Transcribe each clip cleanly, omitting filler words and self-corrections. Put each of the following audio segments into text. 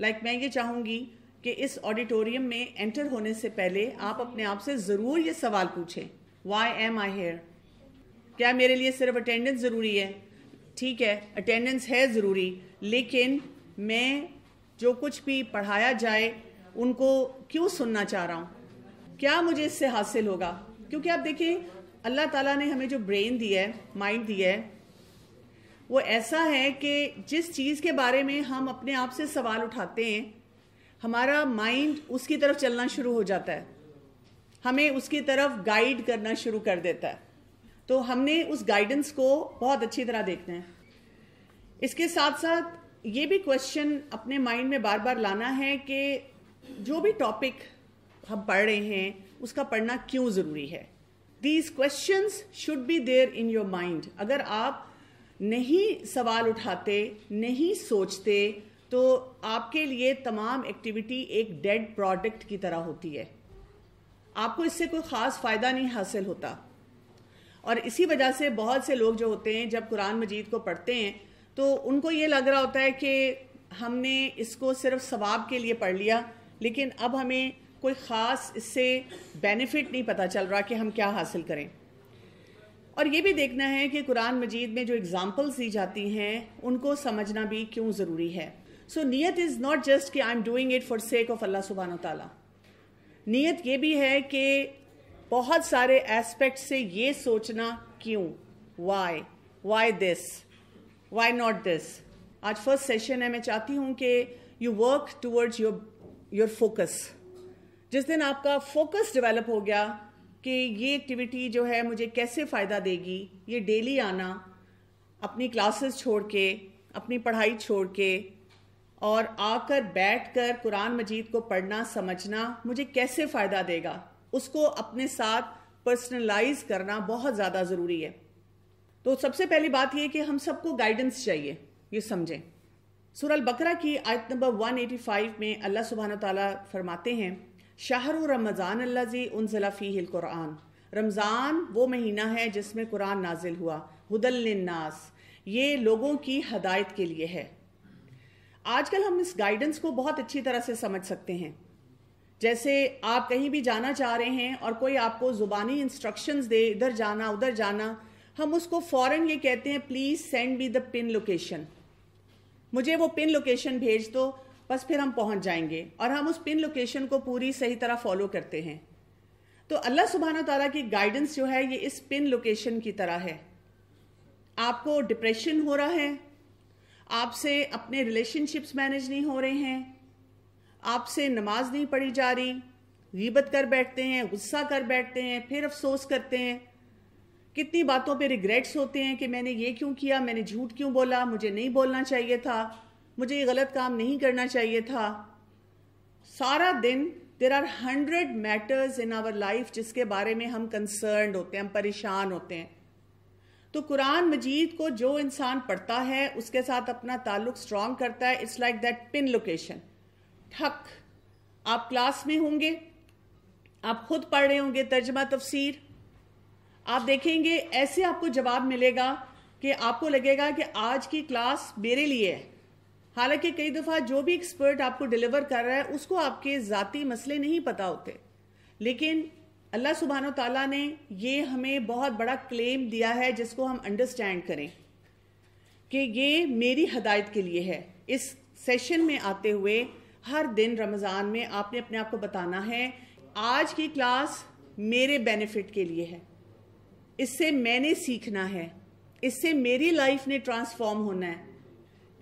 میں یہ چاہوں گی کہ اس آڈیٹوریم میں انٹر ہونے سے پہلے آپ اپنے آپ سے ضرور یہ سوال پوچھیں, وائی ایم آئی ہیئر؟ کیا میرے لیے صرف اٹینڈنس ضروری ہے؟ ٹھیک ہے, اٹینڈنس ہے ضروری, لیکن میں جو کچھ بھی پڑھایا جائے ان کو کیوں سننا چاہ رہا ہوں؟ کیا مجھے اس سے حاصل ہوگا؟ کیونکہ آپ دیکھیں, اللہ تعالیٰ نے ہمیں جو برین دیا ہے, مائنڈ دیا ہے, وہ ایسا ہے کہ جس چیز کے بارے میں ہم اپنے آپ سے سوال اٹھاتے ہیں, ہمارا مائنڈ اس کی طرف چلنا شروع ہو جاتا ہے, ہمیں اس کی طرف گائیڈ کرنا شروع کر دیتا ہے. تو ہم نے اس گائیڈنس کو بہت اچھی طرح دیکھنا ہے. اس کے ساتھ ساتھ یہ بھی کوشچن اپنے مائنڈ میں بار بار لانا ہے کہ جو بھی ٹاپک ہم پڑھ رہے ہیں اس کا پڑھنا کیوں ضروری ہے. These questions should be there in your mind. اگر آپ نہیں سوال اٹھاتے, نہیں سوچتے, تو آپ کے لیے تمام ایکٹیویٹی ایک ڈیڈ پروڈکٹ کی طرح ہوتی ہے. آپ کو اس سے کوئی خاص فائدہ نہیں حاصل ہوتا. اور اسی وجہ سے بہت سے لوگ جو ہوتے ہیں جب قرآن مجید کو پڑھتے ہیں تو ان کو یہ لگ رہا ہوتا ہے کہ ہم نے اس کو صرف ثواب کے لیے پڑھ لیا, لیکن اب ہمیں کوئی خاص اس سے بینیفٹ نہیں پتہ چل رہا کہ ہم کیا حاصل کریں. اور یہ بھی دیکھنا ہے کہ قرآن مجید میں جو اگزامپلس دی جاتی ہیں ان کو سمجھنا بھی کیوں ضروری ہے. سو نیت از ناٹ جسٹ کہ I am doing it for sake of Allah سبحانہ و تعالیٰ. نیت یہ بھی ہے کہ بہت سارے ایسپیکٹ سے یہ سوچنا کیوں, why this, why not this. آج فرسٹ سیشن ہے, میں چاہتی ہوں کہ you work towards your focus. جس دن آپ کا فوکس ڈیولپ ہو گیا کہ یہ ایکٹیویٹی جو ہے مجھے کیسے فائدہ دے گی, یہ ڈیلی آنا, اپنی کلاسز چھوڑ کے, اپنی پڑھائی چھوڑ کے, اور آ کر بیٹھ کر قرآن مجید کو پڑھنا, سمجھنا مجھے کیسے فائدہ دے گا, اس کو اپنے ساتھ پرسنلائز کرنا بہت زیادہ ضروری ہے. تو سب سے پہلی بات یہ کہ ہم سب کو گائیڈنس چاہیے. یہ سمجھیں, سورہ البقرہ کی آیت نمبر 185 میں اللہ سبحانہ تعالیٰ فرماتے ہیں, شہر رمضان الذی انزل فیہ القرآن. رمضان وہ مہینہ ہے جس میں قرآن نازل ہوا, ھدی للناس, یہ لوگوں کی ہدایت کے لیے ہے. آج کل ہم اس گائیڈنس کو بہت اچھی طرح سے سمجھ سکتے ہیں. جیسے آپ کہیں بھی جانا چاہ رہے ہیں اور کوئی آپ کو زبانی انسٹرکشنز دے, ادھر جانا ادھر جانا, ہم اس کو فوراً یہ کہتے ہیں, please send me the pin location, مجھے وہ پن لوکیشن بھیج دو, بس پھر ہم پہنچ جائیں گے. اور ہم اس پن لوکیشن کو پوری صحیح طرح فالو کرتے ہیں. تو اللہ سبحانہ تعالیٰ کی گائیڈنس جو ہے یہ اس پن لوکیشن کی طرح ہے. آپ کو ڈپریشن ہو رہا ہے, آپ سے اپنے ریلیشن شپس مینیج نہیں ہو رہے ہیں, آپ سے نماز نہیں پڑھی جا رہی, غیبت کر بیٹھتے ہیں, غصہ کر بیٹھتے ہیں, پھر افسوس کرتے ہیں, کتنی باتوں پہ ریگریٹس ہوتے ہیں کہ میں نے یہ کیوں کیا, میں نے جھوٹ کیوں بولا, مجھے نہیں بولنا چاہیے تھا, مجھے یہ غلط کام نہیں کرنا چاہیے تھا. سارا دن there are 100 matters in our life جس کے بارے میں ہم کنسرنڈ ہوتے ہیں, ہم پریشان ہوتے ہیں. تو قرآن مجید کو جو انسان پڑھتا ہے اس کے ساتھ اپنا تعلق سٹرونگ کرتا ہے. It's like that pin location. ٹھک, آپ کلاس میں ہوں گے, آپ خود پڑھ رہے ہوں گے ترجمہ تفسیر, آپ دیکھیں گے ایسے آپ کو جواب ملے گا کہ آپ کو لگے گا کہ آج کی کلاس میرے لیے ہے. حالانکہ کئی دفعہ جو بھی ایکسپرٹ آپ کو ڈیلیور کر رہا ہے اس کو آپ کے ذاتی مسئلے نہیں پتا ہوتے, لیکن اللہ سبحانہ و تعالیٰ نے یہ ہمیں بہت بڑا کلیم دیا ہے جس کو ہم انڈرسٹینڈ کریں کہ یہ میری ہدایت کے لیے ہے. اس سیشن میں آتے ہوئے ہر دن رمضان میں آپ نے اپنے آپ کو بتانا ہے آج کی کلاس میرے بینیفٹ کے لیے ہے, اس سے میں نے سیکھنا ہے, اس سے میری لائف نے ٹرانسفارم ہونا ہے.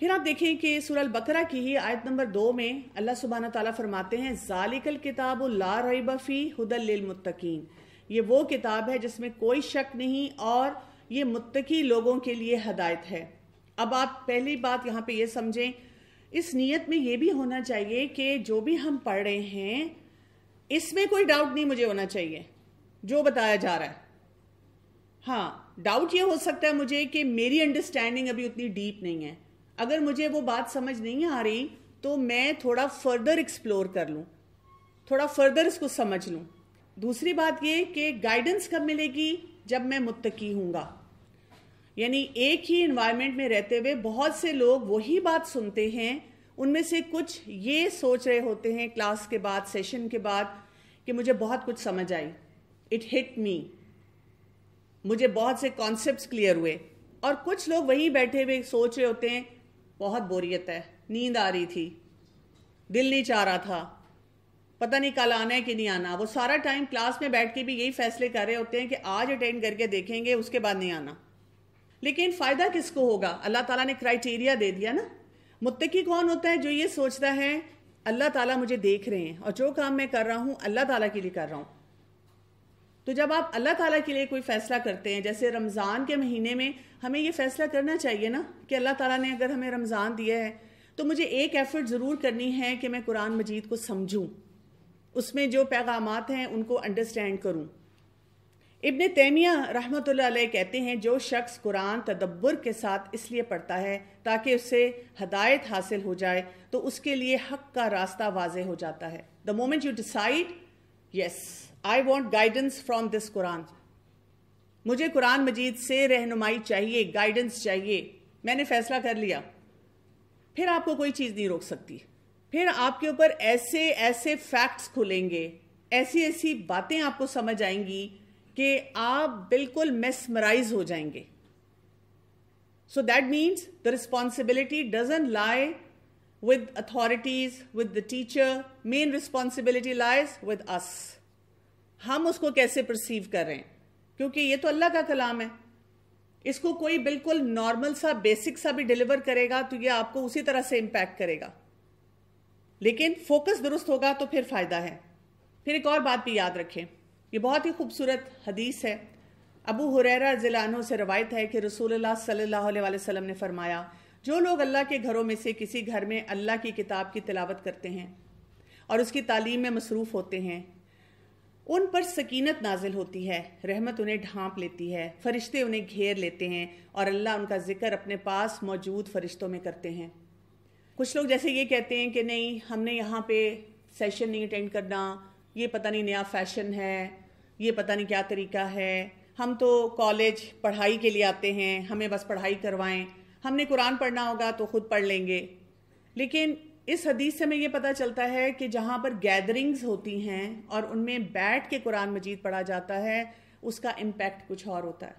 پھر آپ دیکھیں کہ سورہ البقرہ کی ہی آیت نمبر 2 میں اللہ سبحانہ تعالیٰ فرماتے ہیں, ذالک الکتاب لا ریب فیہ ھدی للمتقین. یہ وہ کتاب ہے جس میں کوئی شک نہیں اور یہ متقی لوگوں کے لیے ہدایت ہے. اب آپ پہلی بات یہاں پہ یہ سمجھیں, اس نیت میں یہ بھی ہونا چاہیے کہ جو بھی ہم پڑھ رہے ہیں اس میں کوئی ڈاؤٹ نہیں مجھے ہونا چاہیے جو بتایا جا رہا ہے. ہاں, ڈاؤٹ یہ ہو سکتا ہے مجھے کہ میری انڈرسٹینڈنگ ابھی اتنی ڈیپ نہیں ہے. اگر مجھے وہ بات سمجھ نہیں آ رہی تو میں تھوڑا فردر ایکسپلور کر لوں, تھوڑا فردر اس کو سمجھ لوں. دوسری بات یہ کہ گائیڈنس کب ملے گی, جب میں متقی ہوں گا. یعنی ایک ہی انوائرمنٹ میں رہتے ہوئے بہت سے لوگ وہی بات سنتے ہیں, ان میں سے کچھ یہ سوچ رہے ہوتے ہیں کلاس کے بعد، سیشن کے بعد، کہ مجھے بہت کچھ سمجھ آئی، اٹ ہٹ می، مجھے بہت سے کانسیپٹس کلیئر ہوئے. اور کچھ لوگ وہیں بیٹھے ہوئے سوچ رہے ہوتے ہیں بہت بوریت ہے، نیند آ رہی تھی، دل نہیں چاہ رہا تھا، پتہ نہیں کل آنا ہے کہ نہیں آنا. وہ سارا ٹائم کلاس میں بیٹھ کے بھی یہی فیصلے کر رہے ہوتے ہیں کہ آج اٹینڈ کر کے دیکھیں گے، اس کے بعد نہیں آنا. لیکن فائدہ کس کو ہوگا؟ اللہ تعالیٰ نے کرائٹیریا دے دیا نا. متقی کون ہوتا ہے؟ جو یہ سوچتا ہے اللہ تعالیٰ مجھے دیکھ رہے ہیں اور جو کام میں کر رہا ہوں اللہ تعالیٰ کے لیے کر رہا ہوں. تو جب آپ اللہ تعالیٰ کے لیے کوئی فیصلہ کرتے ہیں، جیسے رمضان کے مہینے میں ہمیں یہ فیصلہ کرنا چاہیے نا کہ اللہ تعالیٰ نے اگر ہمیں رمضان دیا ہے تو مجھے ایک ایفرٹ ضرور کرنی ہے کہ میں قرآن مجید کو سمجھوں، اس میں جو پیغامات ہیں ان کو انڈرسٹینڈ کروں. ابن تیمیہ رحمۃ اللہ علیہ کہتے ہیں جو شخص قرآن تدبر کے ساتھ اس لیے پڑھتا ہے تاکہ اس سے ہدایت حاصل ہو جائے تو اس کے لیے حق کا راستہ واضح ہو جاتا ہے. The moment you decide yes I want guidance from this Quran, مجھے قرآن مجید سے رہنمائی چاہیے، گائیڈنس چاہیے، میں نے فیصلہ کر لیا، پھر آپ کو کوئی چیز نہیں روک سکتی. پھر آپ کے اوپر ایسے ایسے فیکٹس کھلیں گے، ایسی ایسی باتیں آپ کو سمجھ آئیں گی کہ آپ بالکل میسمرائز ہو جائیں گے. So that means the responsibility doesn't lie with authorities, with the teacher, main responsibility lies with us. ہم اس کو کیسے پرسیو کر رہے ہیں، کیونکہ یہ تو اللہ کا کلام ہے. اس کو کوئی بالکل نارمل سا بیسک سا بھی ڈیلیور کرے گا تو یہ آپ کو اسی طرح سے امپیکٹ کرے گا، لیکن فوکس درست ہوگا تو پھر فائدہ ہے. پھر ایک اور بات بھی یاد رکھیں، یہ بہت ہی خوبصورت حدیث ہے. ابو ہریرہ رضی اللہ عنہ سے روایت ہے کہ رسول اللہ صلی اللہ علیہ وسلم نے فرمایا جو لوگ اللہ کے گھروں میں سے کسی گھر میں اللہ کی کتاب کی تلاوت کرتے ہیں اور اس کی تعلیم میں مصروف ہوتے ہیں ان پر سکینت نازل ہوتی ہے، رحمت انہیں ڈھانپ لیتی ہے، فرشتے انہیں گھیر لیتے ہیں اور اللہ ان کا ذکر اپنے پاس موجود فرشتوں میں کرتے ہیں. کچھ لوگ جیسے یہ کہتے ہیں کہ نہیں ہم نے یہاں پہ سیشن نہیں اٹینڈ کرنا، یہ پتہ نہیں نیا فیشن ہے، یہ پتہ نہیں کیا طریقہ ہے، ہم تو کالج پڑھائی کے لیے آتے ہیں، ہمیں بس پڑھائی کروائیں، ہم نے قرآن پڑھنا ہوگا تو خود پڑھ لیں گے. لیکن اس حدیث سے ہمیں یہ پتہ چلتا ہے کہ جہاں پر گیدرنگز ہوتی ہیں اور ان میں بیٹھ کے قرآن مجید پڑھا جاتا ہے اس کا امپیکٹ کچھ اور ہوتا ہے.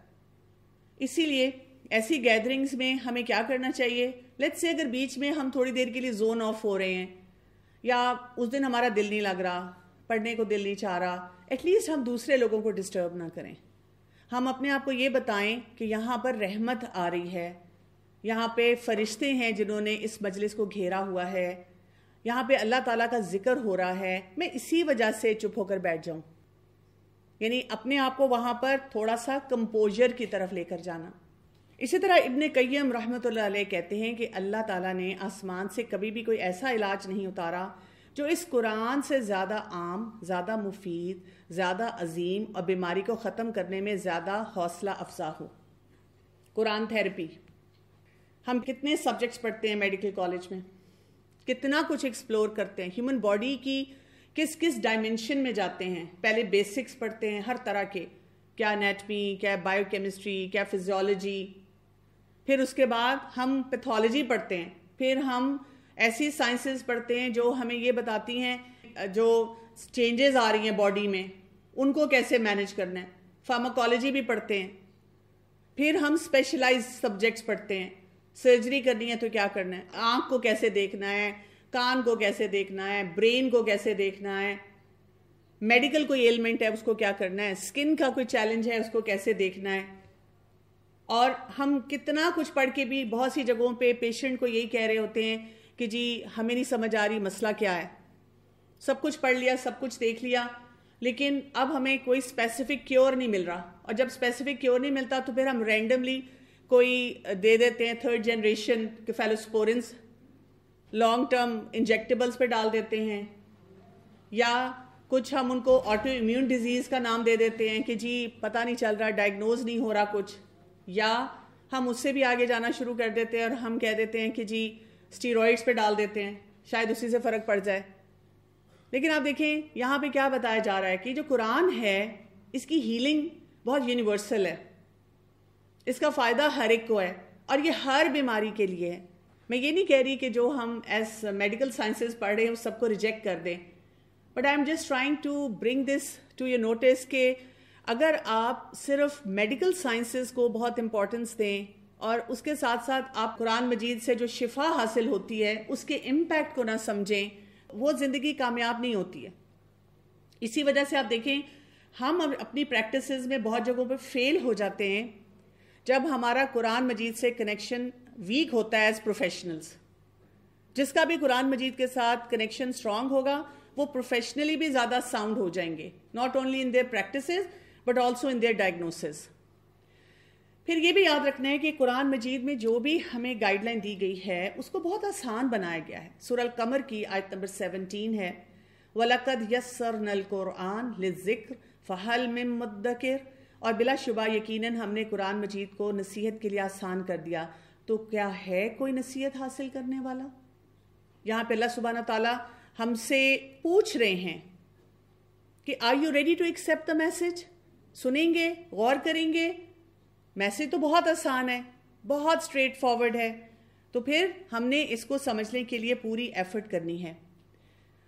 اسی لیے ایسی گیدرنگز میں ہمیں کیا کرنا چاہیے؟ لیٹس سے اگر بیچ میں ہم تھوڑی دیر کے لیے زون آف ہو رہے ہیں یا اس دن ہمارا دل نہیں لگ رہا، پڑھنے کو دل نہیں چاہ رہا، ایٹ لیسٹ ہم دوسرے لوگوں کو ڈسٹرب نہ کریں. ہم اپنے آپ کو یہ بتائیں کہ یہاں پر رحمت آ رہی ہے، یہاں پہ فرشتے ہیں جنہوں نے اس مجلس کو گھیرا ہوا ہے، یہاں پہ اللہ تعالیٰ کا ذکر ہو رہا ہے، میں اسی وجہ سے چپ ہو کر بیٹھ جاؤں. یعنی اپنے آپ کو وہاں پر تھوڑا سا کمپوزر کی طرف لے کر جانا. اسی طرح ابن قیم رحمۃ اللہ علیہ کہتے ہیں کہ اللہ تعالیٰ نے آسمان سے کبھی بھی کوئی ایسا علاج نہیں اتارا جو اس قرآن سے زیادہ عام، زیادہ مفید، زیادہ عظیم اور بیماری کو ختم کرنے میں زیادہ حوصلہ افزا ہو. قرآن تھیراپی، ہم کتنے سبجیکٹس پڑھتے ہیں میڈیکل کالج میں، کتنا کچھ ایکسپلور کرتے ہیں، ہیومن باڈی کی کس کس ڈائمنشن میں جاتے ہیں. پہلے بیسکس پڑھتے ہیں ہر طرح کے، کیا انیٹمی، کیا بائیو کیمسٹری، کیا فزیولوجی، پھر اس کے بعد ہم پیتھولوجی پڑھتے ہیں، پھر ہم ایسی سائنسز پڑھتے ہیں جو ہمیں یہ بتاتی ہیں جو چینجز آ رہی ہیں باڈی میں ان کو کیسے مینج کرنا ہے. فارماکالوجی بھی پڑھتے ہیں. پھر ہم اسپیشلائز سبجیکٹس پڑھتے ہیں، سرجری کرنی ہے تو کیا کرنا ہے، آنکھ کو کیسے دیکھنا ہے، کان کو کیسے دیکھنا ہے، برین کو کیسے دیکھنا ہے، میڈیکل کوئی ایلمنٹ ہے اس کو کیا کرنا ہے، اسکن کا کوئی چیلنج ہے اس کو کیسے دیکھنا ہے. اور ہم کتنا کچھ پڑھ کے بھی بہت سی جگہوں پہ پیشنٹ کو یہی کہہ رہے ہوتے ہیں کہ جی ہمیں نہیں سمجھ آ رہی مسئلہ کیا ہے. سب کچھ پڑھ لیا، سب کچھ دیکھ لیا، لیکن اب ہمیں کوئی اسپیسیفک کیور نہیں مل رہا. اور جب اسپیسیفک کیور نہیں ملتا تو پھر ہم رینڈملی کوئی دے دیتے ہیں 3rd جنریشن کیفالوسپورنس، لانگ ٹرم انجیکٹیبلز پہ ڈال دیتے ہیں، یا کچھ ہم ان کو آٹو امیون ڈیزیز کا نام دے دیتے ہیں کہ جی پتہ نہیں چل رہا، ڈائگنوز نہیں ہو رہا کچھ، یا ہم اس سے بھی آگے جانا شروع کر دیتے ہیں اور ہم کہہ دیتے ہیں کہ جی اسٹیرائڈس پہ ڈال دیتے ہیں شاید اسی سے فرق پڑ جائے. لیکن آپ دیکھیں یہاں پہ کیا بتایا جا رہا ہے کہ جو قرآن ہے اس کی ہیلنگ بہت یونیورسل ہے، اس کا فائدہ ہر ایک کو ہے اور یہ ہر بیماری کے لیے ہے. میں یہ نہیں کہہ رہی کہ جو ہم ایز میڈیکل سائنسز پڑھ رہے ہیں اس سب کو ریجیکٹ کر دیں، but I am just trying to bring this to your notice کہ اگر آپ صرف میڈیکل سائنسز کو بہت امپورٹنس دیں اور اس کے ساتھ ساتھ آپ قرآن مجید سے جو شفا حاصل ہوتی ہے اس کے امپیکٹ کو نہ سمجھیں، وہ زندگی کامیاب نہیں ہوتی ہے. اسی وجہ سے آپ دیکھیں ہم اپنی پریکٹسز میں بہت جگہوں پہ فیل ہو جاتے ہیں جب ہمارا قرآن مجید سے کنیکشن ویک ہوتا ہے ایز پروفیشنلز. جس کا بھی قرآن مجید کے ساتھ کنیکشن اسٹرانگ ہوگا وہ پروفیشنلی بھی زیادہ ساؤنڈ ہو جائیں گے، not only in their practices but also in their diagnoses. پھر یہ بھی یاد رکھنا ہے کہ قرآن مجید میں جو بھی ہمیں گائیڈ لائن دی گئی ہے اس کو بہت آسان بنایا گیا ہے. سورہ القمر کی آیت نمبر 17 ہے وَلَقَدْ يَسَّرْنَا الْقُرْآنَ لِلذِّكْرِ فَهَلْ مِن مُدَّكِرٍ، اور بلا شبہ یقیناً ہم نے قرآن مجید کو نصیحت کے لیے آسان کر دیا، تو کیا ہے کوئی نصیحت حاصل کرنے والا؟ یہاں پہ اللہ سبحانہ تعالیٰ ہم سے پوچھ رہے ہیں کہ are you ready to accept the message? سنیں گے، غور کریں گے؟ میسج تو بہت آسان ہے، بہت اسٹریٹ فارورڈ ہے، تو پھر ہم نے اس کو سمجھنے کے لیے پوری ایفرٹ کرنی ہے.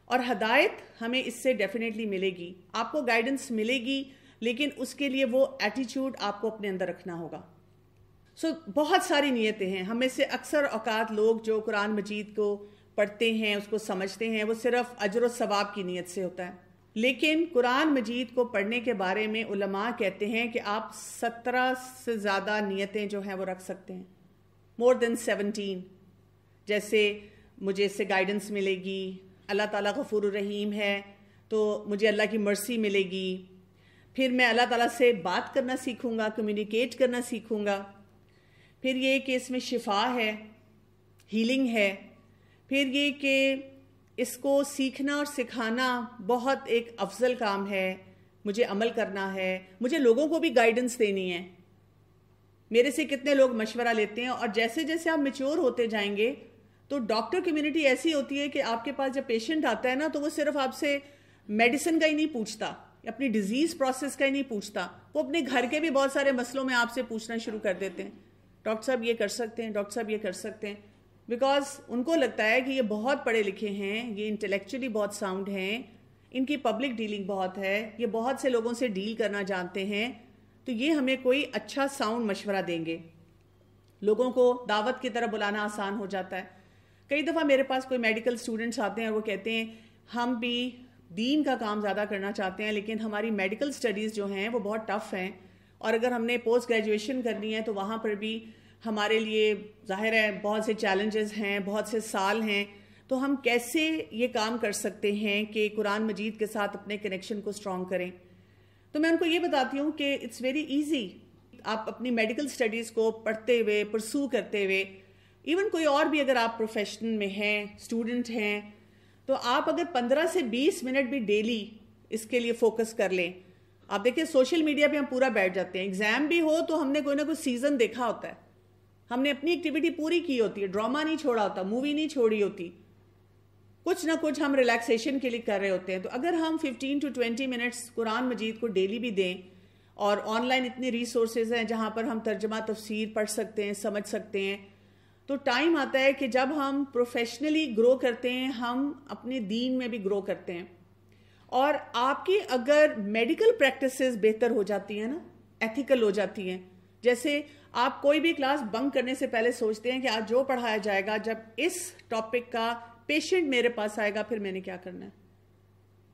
اور ہدایت ہمیں اس سے ڈیفینیٹلی ملے گی، آپ کو گائیڈنس ملے گی، لیکن اس کے لیے وہ ایٹیچیوڈ آپ کو اپنے اندر رکھنا ہوگا. بہت ساری نیتیں ہیں. ہم میں سے اکثر اوقات لوگ جو قرآن مجید کو پڑھتے ہیں، اس کو سمجھتے ہیں، وہ صرف اجر و ثواب کی نیت سے ہوتا ہے. لیکن قرآن مجید کو پڑھنے کے بارے میں علماء کہتے ہیں کہ آپ 17 سے زیادہ نیتیں جو ہیں وہ رکھ سکتے ہیں، مور دین 17. جیسے مجھے اس سے گائیڈنس ملے گی، اللہ تعالیٰ غفور الرحیم ہے تو مجھے اللہ کی مرسی ملے گی، پھر میں اللہ تعالیٰ سے بات کرنا سیکھوں گا، کمیونیکیٹ کرنا سیکھوں گا، پھر یہ کہ اس میں شفا ہے، ہیلنگ ہے، پھر یہ کہ اس کو سیکھنا اور سکھانا بہت ایک افضل کام ہے، مجھے عمل کرنا ہے، مجھے لوگوں کو بھی گائیڈنس دینی ہے. میرے سے کتنے لوگ مشورہ لیتے ہیں، اور جیسے جیسے آپ میچور ہوتے جائیں گے تو ڈاکٹر کمیونٹی ایسی ہوتی ہے کہ آپ کے پاس جب پیشنٹ آتا ہے نا تو وہ صرف آپ سے میڈیسن کا ہی نہیں پوچھتا، اپنی ڈیزیز پروسیس کا ہی نہیں پوچھتا، وہ اپنے گھر کے بھی بہت سارے مسئلوں میں آپ سے پوچھنا شروع کر دیتے ہیں. ڈاکٹر صاحب یہ کر سکتے ہیں، ڈاکٹر صاحب یہ کر سکتے ہیں، بیکاز ان کو لگتا ہے کہ یہ بہت پڑھے لکھے ہیں، یہ انٹلیکچولی بہت ساؤنڈ ہیں، ان کی پبلک ڈیلنگ بہت ہے، یہ بہت سے لوگوں سے ڈیل کرنا جانتے ہیں، تو یہ ہمیں کوئی اچھا ساؤنڈ مشورہ دیں گے. لوگوں کو دعوت کی طرح بلانا آسان ہو جاتا ہے. کئی دفعہ میرے پاس کوئی میڈیکل اسٹوڈنٹس آتے ہیں اور وہ کہتے ہیں ہم بھی دین کا کام زیادہ کرنا چاہتے ہیں، لیکن ہماری میڈیکل سٹڈیز جو ہیں وہ بہت ٹف ہیں، اور اگر ہم نے پوسٹ گریجویشن کرنی ہے تو وہاں پر بھی ہمارے لیے ظاہر ہے بہت سے چیلنجز ہیں، بہت سے سال ہیں، تو ہم کیسے یہ کام کر سکتے ہیں کہ قرآن مجید کے ساتھ اپنے کنیکشن کو اسٹرانگ کریں؟ تو میں ان کو یہ بتاتی ہوں کہ اٹس ویری ایزی. آپ اپنی میڈیکل سٹڈیز کو پڑھتے ہوئے، پرسو کرتے ہوئے، ایون کوئی اور بھی اگر آپ پروفیشن میں ہیں، اسٹوڈنٹ ہیں، تو آپ اگر 15 سے 20 منٹ بھی ڈیلی اس کے لیے فوکس کر لیں. آپ دیکھیں سوشل میڈیا پہ ہم پورا بیٹھ جاتے ہیں، ایگزام بھی ہو تو ہم نے کوئی نہ کوئی سیزن دیکھا ہوتا ہے، ہم نے اپنی ایکٹیویٹی پوری کی ہوتی ہے، ڈرامہ نہیں چھوڑا ہوتا، مووی نہیں چھوڑی ہوتی، کچھ نہ کچھ ہم ریلیکسیشن کے لیے کر رہے ہوتے ہیں. تو اگر ہم 15 to 20 منٹس قرآن مجید کو ڈیلی بھی دیں، اور آن لائن اتنی ریسورسز ہیں جہاں پر ہم ترجمہ تفسیر پڑھ سکتے ہیں، سمجھ سکتے ہیں، تو ٹائم آتا ہے کہ جب ہم پروفیشنلی گرو کرتے ہیں، ہم اپنے دین میں بھی گرو کرتے ہیں. اور آپ کی اگر میڈیکل پریکٹسز بہتر ہو جاتی ہیں نا، ایتھیکل ہو جاتی ہیں، جیسے آپ کوئی بھی کلاس بنک کرنے سے پہلے سوچتے ہیں کہ آج جو پڑھایا جائے گا، جب اس ٹاپک کا پیشنٹ میرے پاس آئے گا پھر میں نے کیا کرنا ہے،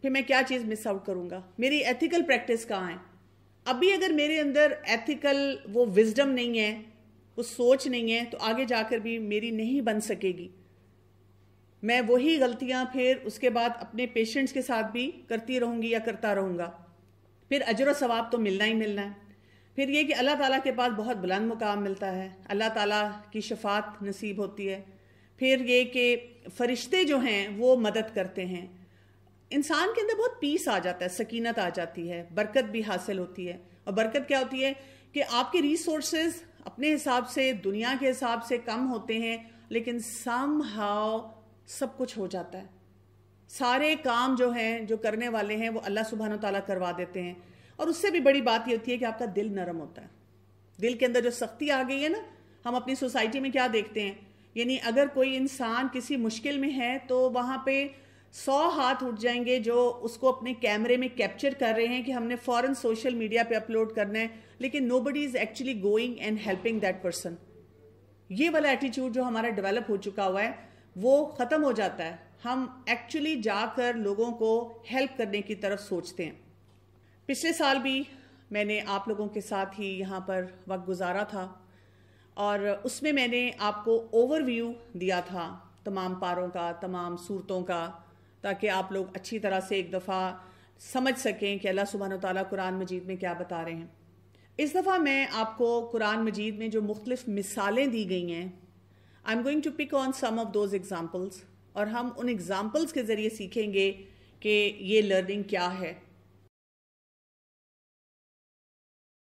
پھر میں کیا چیز مس آؤٹ کروں گا، میری ایتھیکل پریکٹس کہاں ہے. ابھی اگر میرے اندر ایتھیکل وہ وزڈم نہیں ہے، وہ سوچ نہیں ہے، تو آگے جا کر بھی میری نہیں بن سکے گی. میں وہی غلطیاں پھر اس کے بعد اپنے پیشنٹس کے ساتھ بھی کرتی رہوں گی یا کرتا رہوں گا. پھر اجر و ثواب تو ملنا ہی ملنا ہے. پھر یہ کہ اللہ تعالیٰ کے پاس بہت بلند مقام ملتا ہے، اللہ تعالیٰ کی شفاعت نصیب ہوتی ہے. پھر یہ کہ فرشتے جو ہیں وہ مدد کرتے ہیں، انسان کے اندر بہت پیس آ جاتا ہے، سکینت آ جاتی ہے، برکت بھی حاصل ہوتی ہے. اور برکت کیا ہوتی ہے کہ آپ کے ریسورسز اپنے حساب سے، دنیا کے حساب سے کم ہوتے ہیں، لیکن سم ہاؤ سب کچھ ہو جاتا ہے. سارے کام جو ہیں، جو کرنے والے ہیں، وہ اللہ سبحانہ و تعالیٰ کروا دیتے ہیں. اور اس سے بھی بڑی بات یہ ہوتی ہے کہ آپ کا دل نرم ہوتا ہے. دل کے اندر جو سختی آ گئی ہے نا، ہم اپنی سوسائٹی میں کیا دیکھتے ہیں یعنی اگر کوئی انسان کسی مشکل میں ہے تو وہاں پہ 100 ہاتھ اٹھ جائیں گے جو اس کو اپنے کیمرے میں کیپچر کر رہے ہیں کہ ہم نے فوراً سوشل میڈیا پہ اپلوڈ کرنا ہے، لیکن nobody is actually going and helping that person. یہ والا ایٹیٹیوڈ جو ہمارا ڈیولپ ہو چکا ہوا ہے وہ ختم ہو جاتا ہے. ہم ایکچولی جا کر لوگوں کو ہیلپ کرنے کی طرف سوچتے ہیں. پچھلے سال بھی میں نے آپ لوگوں کے ساتھ ہی یہاں پر وقت گزارا تھا، اور اس میں میں نے آپ کو اوور ویو دیا تھا تمام پاروں کا، تمام صورتوں کا، تاکہ آپ لوگ اچھی طرح سے ایک دفعہ سمجھ سکیں کہ اللہ سبحانہ و تعالیٰ قرآن مجید میں کیا بتا رہے ہیں. اس دفعہ میں آپ کو قرآن مجید میں جو مختلف مثالیں دی گئی ہیں، I am going to pick on some of those examples, اور ہم ان ایگزامپلس کے ذریعے سیکھیں گے کہ یہ لرننگ کیا ہے.